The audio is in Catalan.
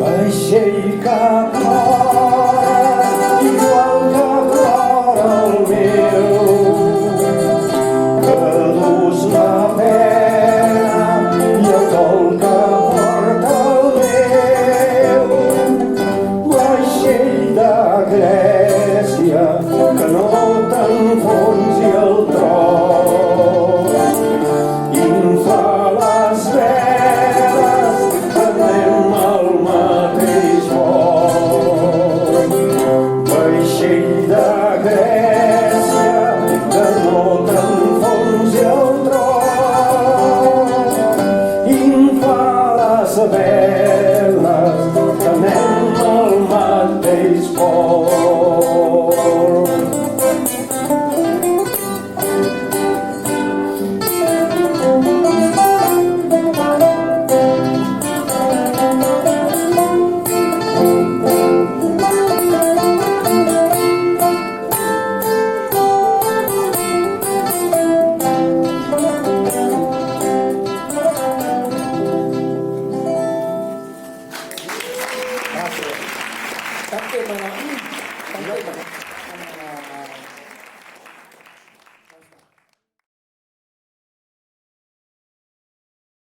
Vaixell que plora, igual que plora el meu, que dus la pena i el dol que porta el meu. Vaixell de Grècia, que no t'enfonsi el tron, infla les veles, que anem al mateix port. Vaixell de Grècia, que no t'enfonsi el tron, infla les veles,